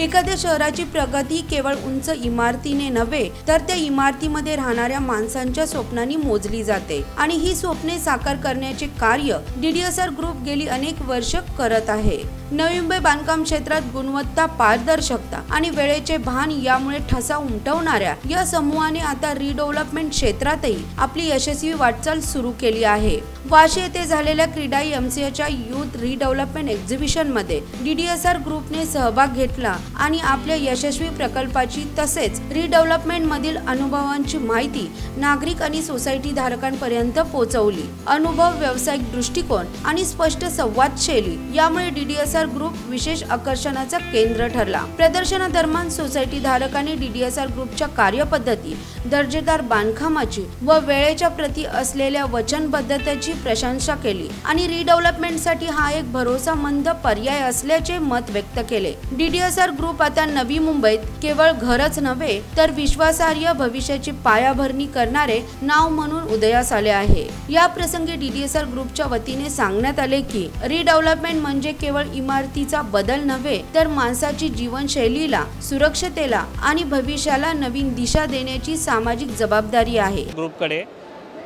एखाद्या शहराची प्रगती केवळ उंच इमारतीने नव्हे तर त्या इमारतीमध्ये राहणाऱ्या माणसांच्या स्वप्नांनी मोजली जाते आणि ही स्वप्ने साकार करण्याचे कार्य डीडीएसआर ग्रुप गेली अनेक वर्ष करत आहे। नवी मुंबई बांधकाम क्षेत्रात गुणवत्ता, पारदर्शकता आणि वेळेचे भान यामुळे ठसा उमटवणाऱ्या या समूहाने आता रिडेव्हलपमेंट क्षेत्रातही आपली यशस्वी वाटचाल सुरू केली आहे। वाशी येथे झालेल्या क्रीडा एमसीएच्या यूथ रिडेव्हलपमेंट एक्झिबिशन मध्ये डीडीएसआर ग्रुपने सहभाग घेतला आणि आपल्या यशस्वी प्रकल्पाची तसेच रिडेव्हलपमेंट मधील अनुभवांची माहिती नागरिक आणि सोसायटी धारकांपर्यंत पोहोचवली। अनुभव, व्यावसायिक दृष्टिकोन आणि स्पष्ट संवाद शैली यामुळे डीडीएसआर ग्रुप विशेष आकर्षणाचा केंद्र ठरला। प्रदर्शनादरम्यान सोसायटी धारकांनी डीडीएसआर ग्रुपच्या कार्यपद्धती, दर्जेदार बांधकामाची व वेळेच्या प्रती असलेल्या वचनबद्धतेची प्रशंसा केली आणि रिडेव्हलपमेंटसाठी हा एक भरोसामंद पर्याय असल्याचे मत व्यक्त केले। डीडीएसआर ग्रुप आता नवी मुंबईत केवळ घरच नव्हे तर विश्वासार्ह भविष्याची पायाभरणी करणारे नाव म्हणून उदयास आले आहे। या प्रसंगी डीडीएसआर ग्रुपच्या वतीने सांगण्यात आले की रिडेव्हलपमेंट म्हणजे केवळ इमारतीचा बदल नव्हे तर माणसाची जीवनशैलीला, सुरक्षतेला आणि भविष्याला नवीन दिशा देण्याची सामाजिक जबाबदारी आहे। ग्रुपकडे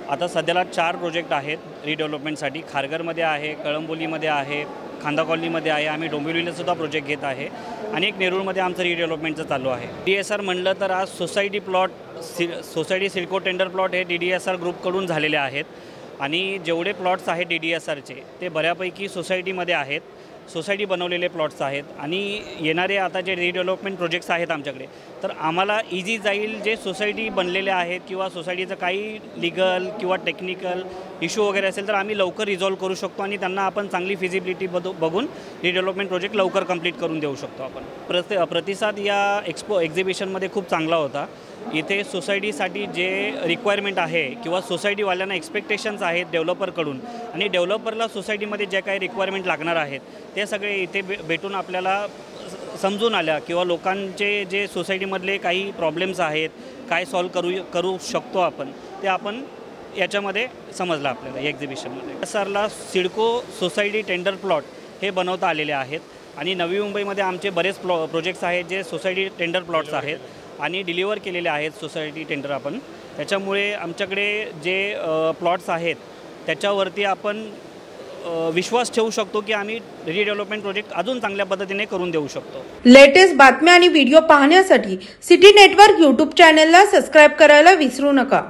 आता सध्याला 4 प्रोजेक्ट आहेत रिडेव्हलपमेंटसाठी। खारघरमध्ये आहे, कळंबोलीमध्ये आहे, खांदा कॉलनीमध्ये आहे, आम्ही डोंबिवलीला सुद्धा प्रोजेक्ट घेत आहे आणि एक नेरूळमध्ये आमचं रिडेव्हलपमेंटचं चालू आहे। डीडीएसआर म्हणलं तर आज सोसायटी सिडको टेंडर प्लॉट हे डीडीएसआर ग्रुपकडून झालेले आहेत आणि जेवढे प्लॉट्स आहेत डीडीएसआरचे ते बऱ्यापैकी सोसायटीमध्ये आहेत, सोसायटी बनवलेले प्लॉट्स आहेत आणि येणारे आता जे रिडेव्हलपमेंट प्रोजेक्ट्स आहेत आमच्याकडे तर आम्हाला इझी जाईल। जे सोसायटी बनलेले आहेत किंवा सोसायटीचं काही लीगल किंवा टेक्निकल इश्यू वगैरे असेल तर आम्ही लवकर रिझॉल्व करू शकतो आणि त्यांना आपण चांगली फिजिबिलिटी बघून रिडेव्हलपमेंट प्रोजेक्ट लवकर कंप्लीट करून देऊ शकतो आपण। प्रतिसाद या एक्झिबिशनमध्ये खूप चांगला होता। इथे सोसायटीसाठी जे रिक्वायरमेंट आहे किंवा सोसायटीवाल्यांना एक्सपेक्टेशन्स आहेत डेव्हलपरकडून आणि डेव्हलपरला सोसायटीमध्ये जे काही रिक्वायरमेंट लागणार आहेत ते सगळे इथे भेटून आपल्याला समजून आल्या किंवा लोकांचे जे सोसायटीमधले काही प्रॉब्लेम्स आहेत काय सॉल्व करू शकतो आपण ते आपण याच्यामध्ये समजलं आपल्याला या एक्झिबिशनमध्ये। सरला सिडको सोसायटी टेंडर प्लॉट हे बनवता आलेले आहेत आणि नवी मुंबईमध्ये आमचे बरेच प्रोजेक्ट्स आहेत जे सोसायटी टेंडर प्लॉट्स आहेत आणि डिलिव्हर केलेले आहेत सोसायटी टेंडर आपण। त्याच्यामुळे आमच्याकडे जे प्लॉट्स आहेत त्याच्यावरती आपण विश्वास ठेवू शकतो की आम्ही रिडेव्हलपमेंट प्रोजेक्ट अजून चांगल्या पद्धतीने करून देऊ शकतो। लेटेस्ट बातम्या आणि व्हिडिओ पाहण्यासाठी सिटी नेटवर्क YouTube चॅनलला सबस्क्राइब करायला विसरू नका।